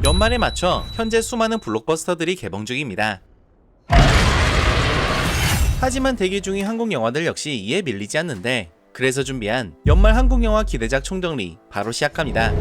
연말에 맞춰 현재 수많은 블록버스터들이 개봉 중입니다. 하지만 대기 중인 한국 영화들 역시 이에 밀리지 않는데, 그래서 준비한 연말 한국 영화 기대작 총정리 바로 시작합니다.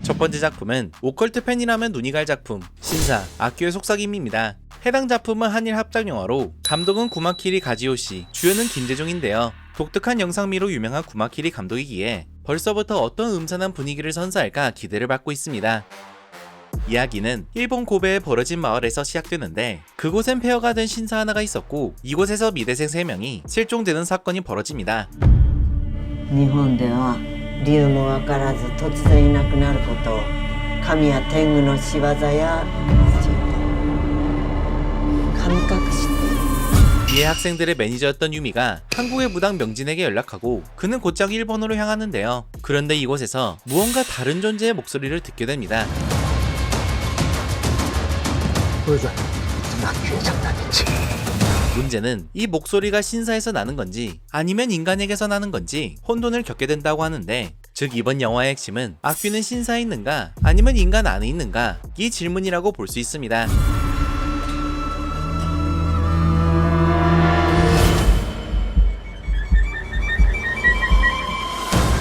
첫 번째 작품은 오컬트 팬이라면 눈이 갈 작품 신사 악귀의 속삭임입니다. 해당 작품은 한일 합작 영화로 감독은 구마키리 가지요시, 주연은 김재종인데요. 독특한 영상미로 유명한 구마키리 감독이기에 벌써부터 어떤 음산한 분위기를 선사할까 기대를 받고 있습니다. 이야기는 일본 고베에 벌어진 마을에서 시작되는데, 그곳엔 폐허가 된 신사 하나가 있었고 이곳에서 미대생 3명이 실종되는 사건이 벌어집니다. 日本では理由もわからず突然いなくなることを神や天狗の仕業や神隠し 이에 학생들의 매니저였던 유미가 한국의 무당 명진에게 연락하고 그는 곧장 일본으로 향하는데요. 그런데 이곳에서 무언가 다른 존재의 목소리를 듣게 됩니다. 보여줘. 악귀의 장난이지. 문제는 이 목소리가 신사에서 나는 건지 아니면 인간에게서 나는 건지 혼돈을 겪게 된다고 하는데, 즉 이번 영화의 핵심은 악귀는 신사에 있는가 아니면 인간 안에 있는가, 이 질문이라고 볼 수 있습니다.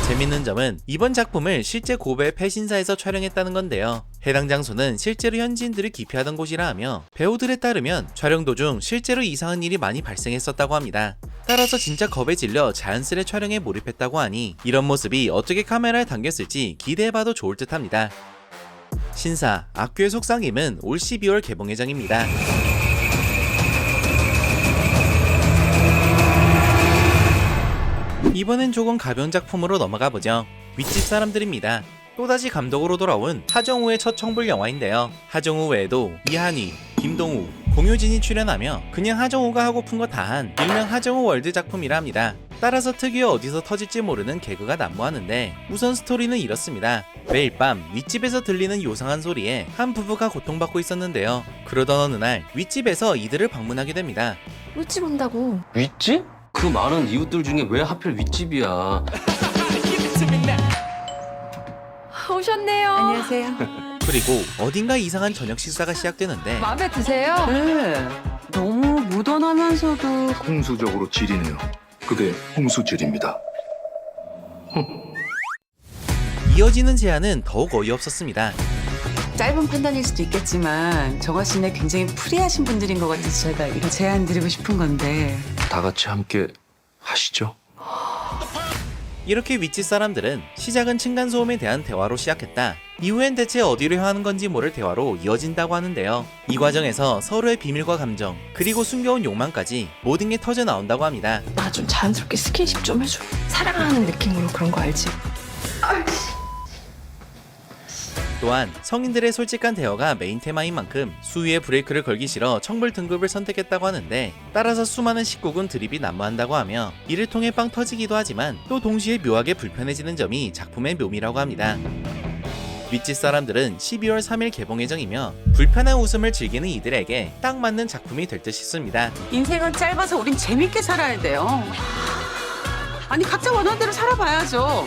재밌는 점은 이번 작품을 실제 고베 폐신사에서 촬영했다는 건데요. 해당 장소는 실제로 현지인들이 기피하던 곳이라 하며, 배우들에 따르면 촬영 도중 실제로 이상한 일이 많이 발생했었다고 합니다. 따라서 진짜 겁에 질려 자연스레 촬영에 몰입했다고 하니 이런 모습이 어떻게 카메라에 담겼을지 기대해봐도 좋을 듯 합니다. 신사 악귀의 속삭임은 올 12월 개봉 예정입니다. 이번엔 조금 가벼운 작품으로 넘어가보죠. 윗집 사람들입니다. 또다시 감독으로 돌아온 하정우의 첫 청불 영화인데요. 하정우 외에도 이한희, 김동우, 공효진이 출연하며 그냥 하정우가 하고픈 거 다 한 일명 하정우 월드 작품이라 합니다. 따라서 특유의 어디서 터질지 모르는 개그가 난무하는데, 우선 스토리는 이렇습니다. 매일 밤 윗집에서 들리는 요상한 소리에 한 부부가 고통받고 있었는데요. 그러던 어느 날 윗집에서 이들을 방문하게 됩니다. 윗집 온다고. 윗집? 그 많은 이웃들 중에 왜 하필 윗집이야? 오셨네요. 안녕하세요. 그리고 어딘가 이상한 저녁 식사가 시작되는데, 마음에 드세요? 네, 너무 무던하면서도 홍수적으로 지리네요. 그게 홍수질입니다. 이어지는 제안은 더욱 어이없었습니다. 짧은 판단일 수도 있겠지만 정화 씨네 굉장히 프리하신 분들인 것 같아서 제가 이거 제안 드리고 싶은 건데. 다 같이 함께 하시죠. 이렇게 윗집 사람들은 시작은 층간소음에 대한 대화로 시작했다. 이후엔 대체 어디로 향하는 건지 모를 대화로 이어진다고 하는데요. 이 과정에서 서로의 비밀과 감정, 그리고 숨겨온 욕망까지 모든 게 터져 나온다고 합니다. 나 좀 자연스럽게 스킨십 좀 해줘. 사랑하는 느낌으로 그런 거 알지? 또한 성인들의 솔직한 대화가 메인 테마인 만큼 수위에 브레이크를 걸기 싫어 청불 등급을 선택했다고 하는데, 따라서 수많은 식구군 드립이 난무한다고 하며 이를 통해 빵 터지기도 하지만 또 동시에 묘하게 불편해지는 점이 작품의 묘미라고 합니다. 윗집 사람들은 12월 3일 개봉 예정이며 불편한 웃음을 즐기는 이들에게 딱 맞는 작품이 될 듯 싶습니다. 인생은 짧아서 우린 재밌게 살아야 돼요. 아니 각자 원하는 대로 살아봐야죠.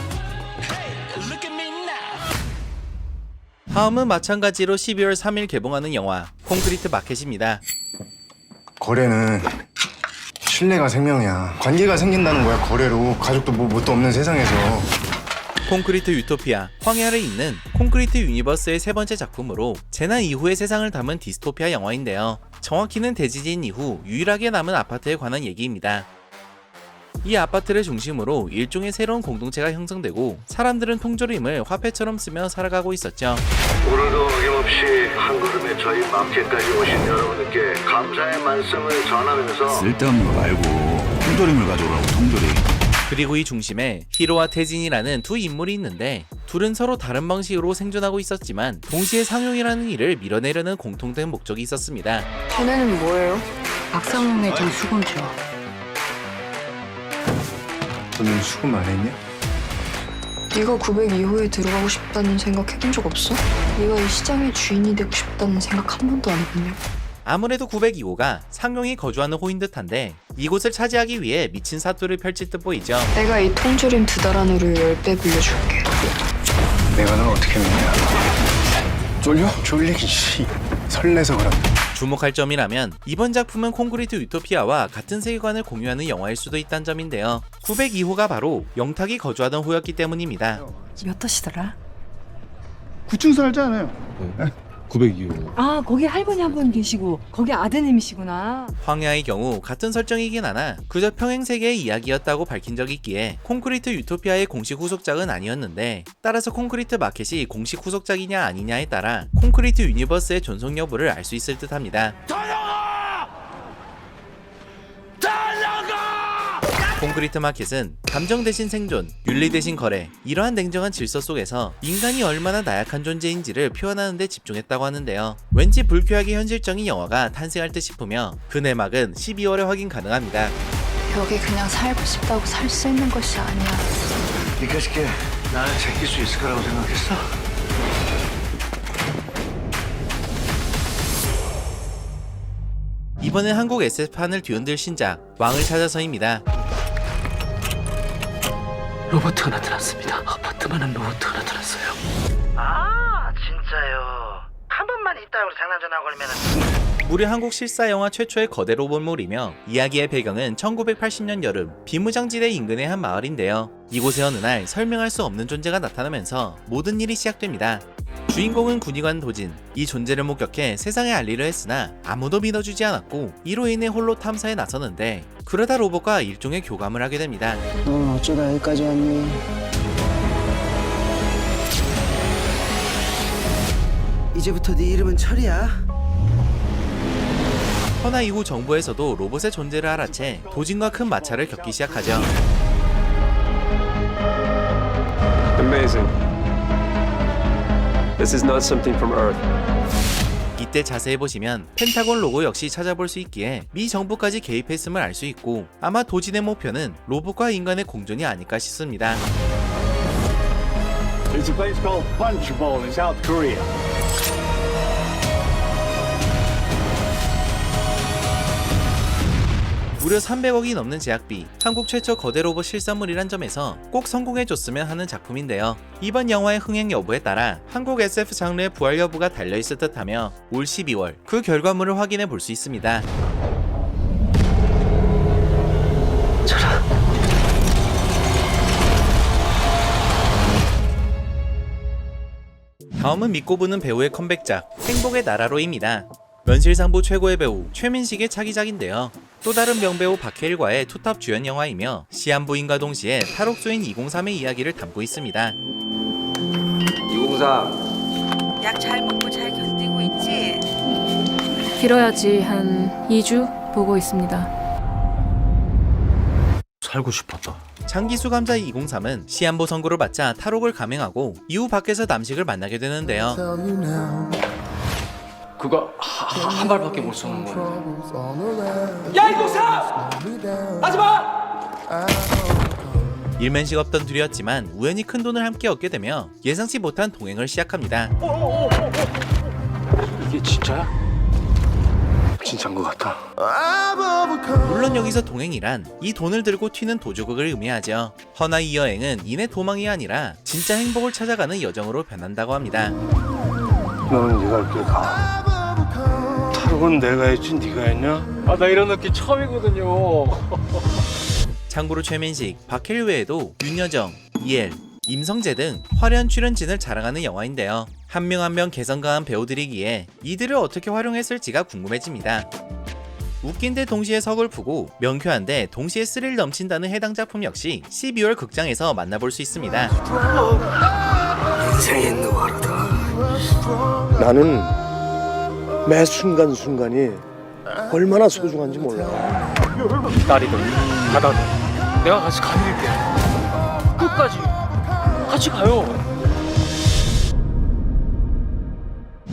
다음은 마찬가지로 12월 3일 개봉하는 영화 콘크리트 마켓입니다. 거래는 신뢰가 생명이야. 관계가 생긴다는 거야. 거래로 가족도 뭣도 없는 세상에서. 콘크리트 유토피아, 황야를 잇는 콘크리트 유니버스의 세 번째 작품으로 재난 이후의 세상을 담은 디스토피아 영화인데요. 정확히는 대지진 이후 유일하게 남은 아파트에 관한 얘기입니다. 이 아파트를 중심으로 일종의 새로운 공동체가 형성되고 사람들은 통조림을 화폐처럼 쓰며 살아가고 있었죠. 오늘도 어김없이 한 걸음에 저희 마켓까지 오신 여러분께 감사의 말씀을 전하면서 쓸데없는 거 말고 통조림을 가져오라고. 통조림. 그리고 이 중심에 히로와 태진이라는 두 인물이 있는데, 둘은 서로 다른 방식으로 생존하고 있었지만 동시에 상용이라는 일을 밀어내려는 공통된 목적이 있었습니다. 걔네는 뭐예요? 박상용의 전 수건죠. 너는 수금 안 했냐? 네가 900 이후에 들어가고 싶다는 생각 해본 적 없어? 네가 이 시장의 주인이 되고 싶다는 생각 한 번도 안 해봤냐? 아무래도 902호가 상용이 거주하는 호인 듯한데, 이곳을 차지하기 위해 미친 사투를 펼칠 듯 보이죠. 내가 이 통조림 2달 안으로 10배 빌려줄게. 내가 널 어떻게 믿냐? 쫄려? 쫄리기 씨. 설레서 그럼. 주목할 점이라면 이번 작품은 콘크리트 유토피아와 같은 세계관을 공유하는 영화일 수도 있다는 점인데요. 902호가 바로 영탁이 거주하던 호였기 때문입니다. 몇 호시더라? 9층 살잖아요. 902호. 아, 거기 할머니 한 분 계시고 거기 아드님이시구나. 황야의 경우 같은 설정이긴 하나 그저 평행세계의 이야기였다고 밝힌 적이 있기에 콘크리트 유토피아의 공식 후속작은 아니었는데, 따라서 콘크리트 마켓이 공식 후속작이냐 아니냐에 따라 콘크리트 유니버스의 존속 여부를 알 수 있을 듯 합니다. 콘크리트 마켓은 감정 대신 생존, 윤리 대신 거래, 이러한 냉정한 질서 속에서 인간이 얼마나 나약한 존재인지를 표현하는 데 집중했다고 하는데요. 왠지 불쾌하게 현실적인 영화가 탄생할 듯 싶으며 그 내막은 12월에 확인 가능합니다. 여기 그냥 살고 싶다고 살 수 있는 것이 아니야. 니가 쉽게 나를 제낄 수 있을 거라고 생각했어? 이번엔 한국 SF판을 뒤흔들 신작 왕을 찾아서입니다. 로봇가 나타났습니다. 아파트만한 로봇가 나타났어요. 아 진짜요. 한 번만 이따위로 장난 전화 걸면은. 무려 한국 실사 영화 최초의 거대 로봇물이며 이야기의 배경은 1980년 여름 비무장지대 인근의 한 마을인데요. 이곳에 어느 날 설명할 수 없는 존재가 나타나면서 모든 일이 시작됩니다. 주인공은 군의관 도진. 이 존재를 목격해 세상에 알리려 했으나 아무도 믿어주지 않았고 이로 인해 홀로 탐사에 나서는데, 그러다 로봇과 일종의 교감을 하게 됩니다. 넌 어쩌다 여기까지 왔니? 이제부터 네 이름은 철이야. 허나 이후 정부에서도 로봇의 존재를 알아채 도진과 큰 마찰을 겪기 시작하죠. Amazing. This is not something from Earth. 이때 자세히 보시면 펜타곤 로고 역시 찾아볼 수 있기에 미 정부까지 개입했음을 알 수 있고, 아마 도진의 목표는 로봇과 인간의 공존이 아닐까 싶습니다. There's a place called Punchbowl in South Korea. 무려 300억이 넘는 제작비, 한국 최초 거대 로봇 실사물이란 점에서 꼭 성공해줬으면 하는 작품인데요. 이번 영화의 흥행 여부에 따라 한국 SF 장르의 부활 여부가 달려있을 듯하며 올 12월 그 결과물을 확인해 볼 수 있습니다. 다음은 믿고 보는 배우의 컴백작 행복의 나라로입니다. 면실상부 최고의 배우 최민식의 차기작인데요. 또 다른 명배우 박해일과의 투탑 주연 영화이며 시한부인과 동시에 탈옥소인 203의 이야기를 담고 있습니다. 203. 약 잘 먹고 잘 견디고 있지? 길어야지 한 2주 보고 있습니다. 살고 싶었다. 장기수 감자 203은 시한부 선고를 받자 탈옥을 감행하고 이후 밖에서 남식을 만나게 되는데요. 그거 한 발밖에 못 쏘는 거야. 일면식 없던 둘이었지만 우연히 큰 돈을 함께 얻게 되며 예상치 못한 동행을 시작합니다. 이게 진짜야? 진짜인 것 같아. 물론 여기서 동행이란 이 돈을 들고 튀는 도주극을 의미하죠. 허나 이 여행은 이내 도망이 아니라 진짜 행복을 찾아가는 여정으로 변한다고 합니다. 너는 네가 이렇게 가. 탈옥은 내가 했지 네가 했냐? 아 나 이런 느낌 처음이거든요. 참고로 최민식, 박해일 외에도 윤여정, 이엘, 임성재 등 화려한 출연진을 자랑하는 영화인데요. 한 명 한 명 개성 강한 배우들이기에 이들을 어떻게 활용했을지가 궁금해집니다. 웃긴데 동시에 서글프고 명쾌한데 동시에 스릴 넘친다는 해당 작품 역시 12월 극장에서 만나볼 수 있습니다. 인생의 누아르다. 나는 매 순간순간이 얼마나 소중한지 몰라. 딸이든 바다든 내가 같이 가드릴게. 끝까지 같이 가요.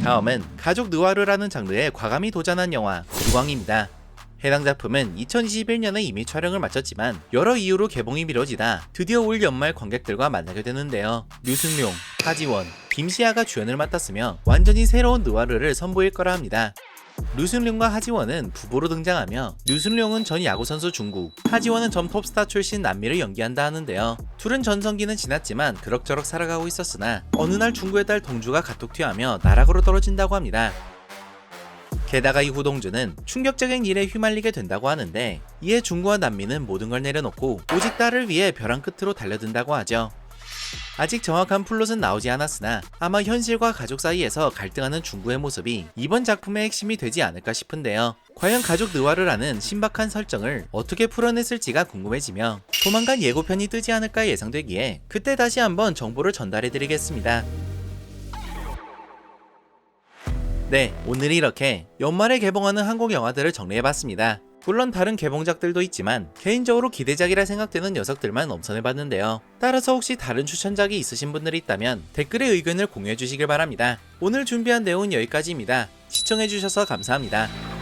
다음은 가족 느와르라는 장르에 과감히 도전한 영화 기광입니다. 해당 작품은 2021년에 이미 촬영을 마쳤지만 여러 이유로 개봉이 미뤄지다 드디어 올 연말 관객들과 만나게 되는데요. 류승룡, 하지원, 김시아가 주연을 맡았으며 완전히 새로운 느와르를 선보일 거라 합니다. 류순룡과 하지원은 부부로 등장하며 류순룡은 전 야구선수 중국, 하지원은 전 톱스타 출신 남미를 연기한다 하는데요. 둘은 전성기는 지났지만 그럭저럭 살아가고 있었으나 어느 날 중구의 딸 동주가 가톡튀하며 나락으로 떨어진다고 합니다. 게다가 이후 동주는 충격적인 일에 휘말리게 된다고 하는데 이에 중구와 남미는 모든 걸 내려놓고 오직 딸을 위해 벼랑 끝으로 달려든다고 하죠. 아직 정확한 플롯은 나오지 않았으나 아마 현실과 가족 사이에서 갈등하는 중구의 모습이 이번 작품의 핵심이 되지 않을까 싶은데요. 과연 가족 느와르를 하는 신박한 설정을 어떻게 풀어냈을지가 궁금해지며 조만간 예고편이 뜨지 않을까 예상되기에 그때 다시 한번 정보를 전달해드리겠습니다. 네, 오늘 이렇게 연말에 개봉하는 한국 영화들을 정리해봤습니다. 물론 다른 개봉작들도 있지만 개인적으로 기대작이라 생각되는 녀석들만 엄선해봤는데요. 따라서 혹시 다른 추천작이 있으신 분들이 있다면 댓글에 의견을 공유해주시길 바랍니다. 오늘 준비한 내용은 여기까지입니다. 시청해주셔서 감사합니다.